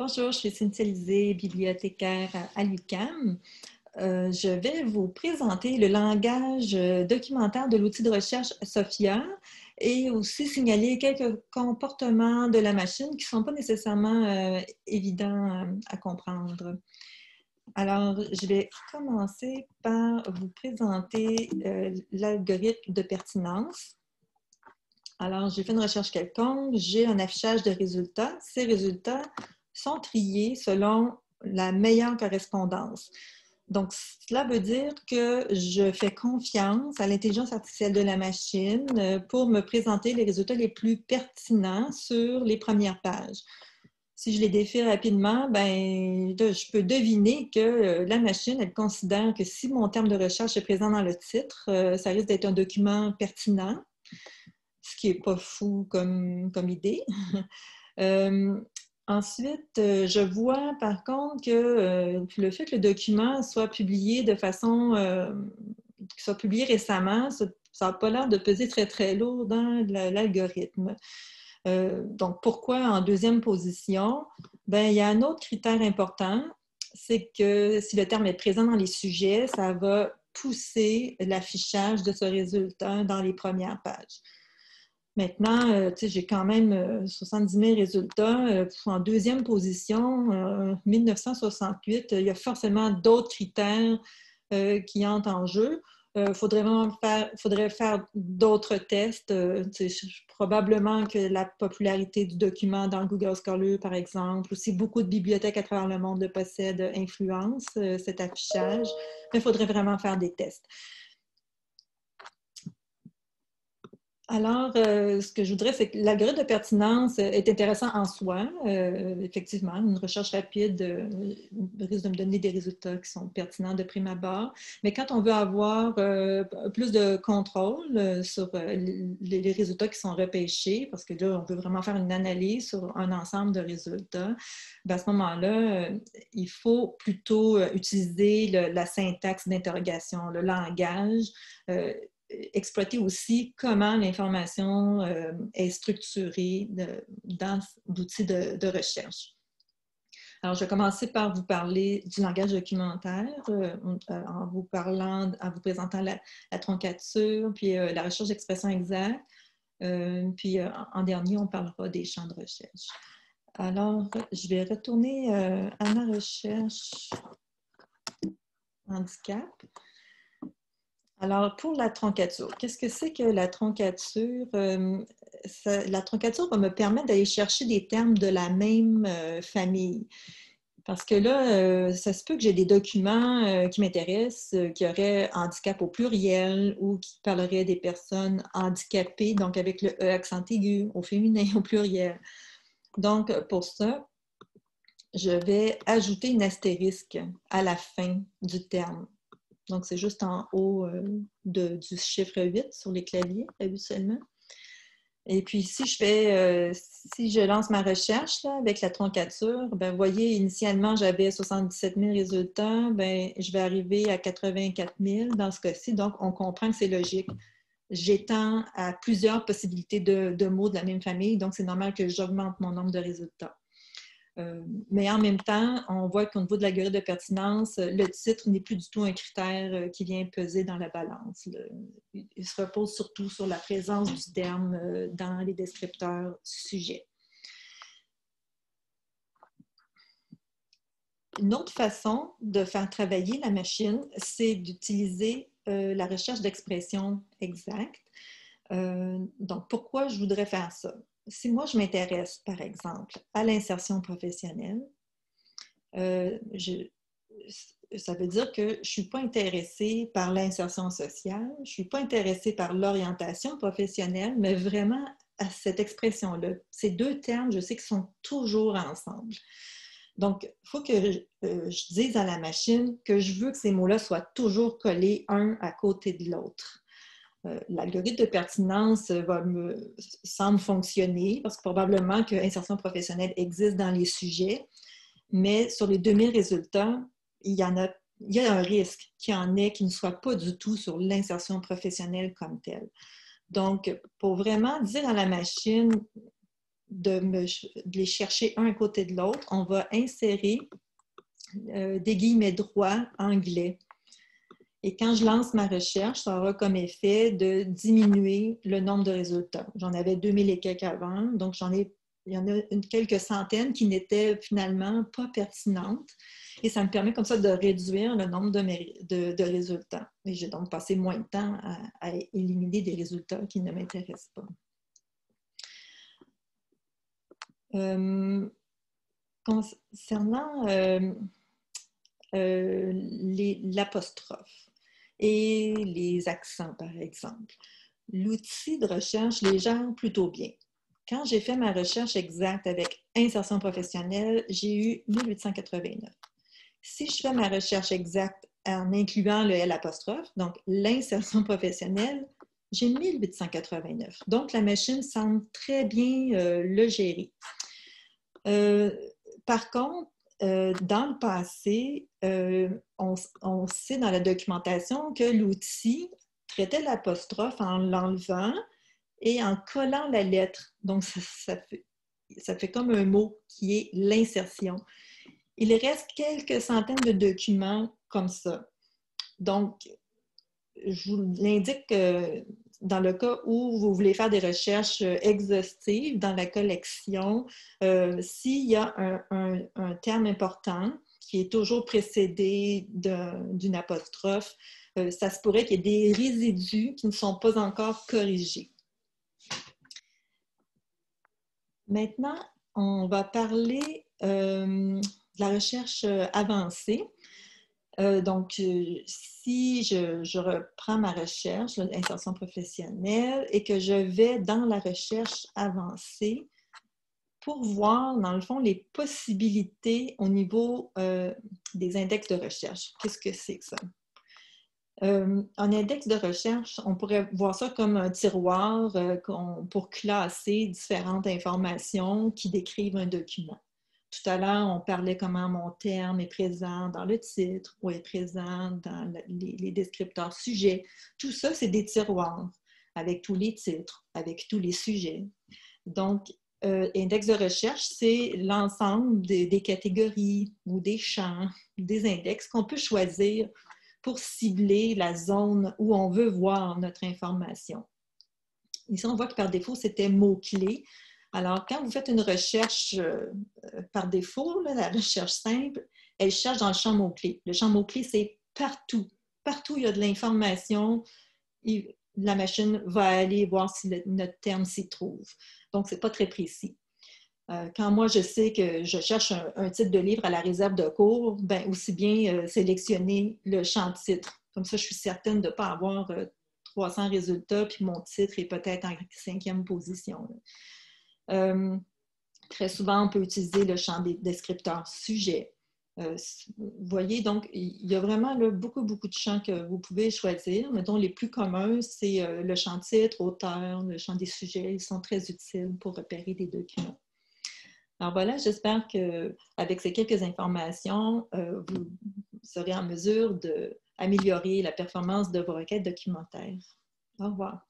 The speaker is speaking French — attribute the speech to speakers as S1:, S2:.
S1: Bonjour, je suis Cynthia Lisée, bibliothécaire à l'UQAM. Je vais vous présenter le langage documentaire de l'outil de recherche SOPHIA et aussi signaler quelques comportements de la machine qui ne sont pas nécessairement évidents à comprendre. Alors, je vais commencer par vous présenter l'algorithme de pertinence. Alors, j'ai fait une recherche quelconque, j'ai un affichage de résultats. Ces résultats sont triés selon la meilleure correspondance. Donc, cela veut dire que je fais confiance à l'intelligence artificielle de la machine pour me présenter les résultats les plus pertinents sur les premières pages. Si je les défie rapidement, ben, je peux deviner que la machine, elle considère que si mon terme de recherche est présent dans le titre, ça risque d'être un document pertinent, ce qui n'est pas fou comme idée. Ensuite, je vois par contre que le fait que le document soit publié de façon, qu'il soit publié récemment, ça n'a pas l'air de peser très, très lourd dans l'algorithme. Donc, pourquoi en deuxième position? Ben, il y a un autre critère important, c'est que si le terme est présent dans les sujets, ça va pousser l'affichage de ce résultat dans les premières pages. Maintenant, j'ai quand même 70 000 résultats. En deuxième position, 1968, il y a forcément d'autres critères qui entrent en jeu. Faudrait faire d'autres tests. Probablement que la popularité du document dans Google Scholar, par exemple, aussi beaucoup de bibliothèques à travers le monde le possèdent, influence cet affichage. Mais il faudrait vraiment faire des tests. Alors, ce que je voudrais, c'est que l'algorithme de pertinence est intéressant en soi. Effectivement, une recherche rapide risque de me donner des résultats qui sont pertinents de prime abord. Mais quand on veut avoir plus de contrôle sur les résultats qui sont repêchés, parce que là, on veut vraiment faire une analyse sur un ensemble de résultats, ben à ce moment-là, il faut plutôt utiliser la syntaxe d'interrogation, le langage, exploiter aussi comment l'information est structurée dans l'outil de recherche. Alors, je vais commencer par vous parler du langage documentaire en vous présentant la troncature, puis la recherche d'expression exacte. Puis en dernier, on parlera des champs de recherche. Alors, je vais retourner à ma recherche handicap. Alors, pour la troncature, qu'est-ce que c'est que la troncature? La troncature va me permettre d'aller chercher des termes de la même famille. Parce que là, ça se peut que j'ai des documents qui m'intéressent, qui auraient handicap au pluriel ou qui parleraient des personnes handicapées, donc avec le E accent aigu, au féminin, au pluriel. Donc, pour ça, je vais ajouter une astérisque à la fin du terme. Donc, c'est juste en haut du chiffre 8 sur les claviers, habituellement. Et puis, si je lance ma recherche là, avec la troncature, ben, vous voyez, initialement, j'avais 77 000 résultats. Ben, je vais arriver à 84 000 dans ce cas-ci. Donc, on comprend que c'est logique. J'étends à plusieurs possibilités de mots de la même famille. Donc, c'est normal que j'augmente mon nombre de résultats. Mais en même temps, on voit qu'au niveau de l'algorithme de pertinence, le titre n'est plus du tout un critère qui vient peser dans la balance. Il se repose surtout sur la présence du terme dans les descripteurs sujets. Une autre façon de faire travailler la machine, c'est d'utiliser la recherche d'expression exacte. Donc, pourquoi je voudrais faire ça? Si moi, je m'intéresse, par exemple, à l'insertion professionnelle, ça veut dire que je ne suis pas intéressée par l'insertion sociale, je ne suis pas intéressée par l'orientation professionnelle, mais vraiment à cette expression-là. Ces deux termes, je sais qu'ils sont toujours ensemble. Donc, il faut que je dise à la machine que je veux que ces mots-là soient toujours collés un à côté de l'autre. L'algorithme de pertinence semble fonctionner parce que probablement que l'insertion professionnelle existe dans les sujets, mais sur les 2000 résultats, il y a un risque qu'il y en ait qui ne soit pas du tout sur l'insertion professionnelle comme telle. Donc, pour vraiment dire à la machine les chercher un à côté de l'autre, on va insérer des guillemets droits anglais. Et quand je lance ma recherche, ça aura comme effet de diminuer le nombre de résultats. J'en avais 2000 et quelques avant, donc il y en a quelques centaines qui n'étaient finalement pas pertinentes. Et ça me permet comme ça de réduire le nombre de résultats. Et j'ai donc passé moins de temps à éliminer des résultats qui ne m'intéressent pas. Concernant l'apostrophe et les accents, par exemple, l'outil de recherche les gère plutôt bien. Quand j'ai fait ma recherche exacte avec insertion professionnelle, j'ai eu 1889. Si je fais ma recherche exacte en incluant le L', donc l'insertion professionnelle, j'ai 1889. Donc, la machine semble très bien le gérer. Par contre, dans le passé, on sait dans la documentation que l'outil traitait l'apostrophe en l'enlevant et en collant la lettre. Donc, ça fait comme un mot qui est l'insertion. Il reste quelques centaines de documents comme ça. Donc, je vous l'indique que dans le cas où vous voulez faire des recherches exhaustives dans la collection, s'il y a un terme important qui est toujours précédé d'une apostrophe, ça se pourrait qu'il y ait des résidus qui ne sont pas encore corrigés. Maintenant, on va parler de la recherche avancée. Donc, si je reprends ma recherche, l'insertion professionnelle, et que je vais dans la recherche avancée pour voir, dans le fond, les possibilités au niveau des index de recherche. Qu'est-ce que c'est que ça? Un index de recherche, on pourrait voir ça comme un tiroir pour classer différentes informations qui décrivent un document. Tout à l'heure, on parlait comment mon terme est présent dans le titre ou est présent dans les descripteurs sujets. Tout ça, c'est des tiroirs avec tous les titres, avec tous les sujets. Donc, index de recherche, c'est l'ensemble des catégories ou des champs, des index qu'on peut choisir pour cibler la zone où on veut voir notre information. Ici, on voit que par défaut, c'était mots-clés. Alors, quand vous faites une recherche par défaut, là, la recherche simple, elle cherche dans le champ mots-clés. Le champ mots-clés, c'est partout. Partout, il y a de l'information. La machine va aller voir si notre terme s'y trouve. Donc, ce n'est pas très précis. Quand moi, je sais que je cherche un titre de livre à la réserve de cours, ben, aussi bien sélectionner le champ titre. Comme ça, je suis certaine de ne pas avoir 300 résultats, puis mon titre est peut-être en 5e position. Très souvent, on peut utiliser le champ des descripteurs sujets. Vous voyez, donc, il y a vraiment là, beaucoup de champs que vous pouvez choisir. Mettons, les plus communs, c'est le champ titre, auteur, le champ des sujets. Ils sont très utiles pour repérer des documents. Alors voilà, j'espère qu'avec ces quelques informations, vous serez en mesure d'améliorer la performance de vos requêtes documentaires. Au revoir.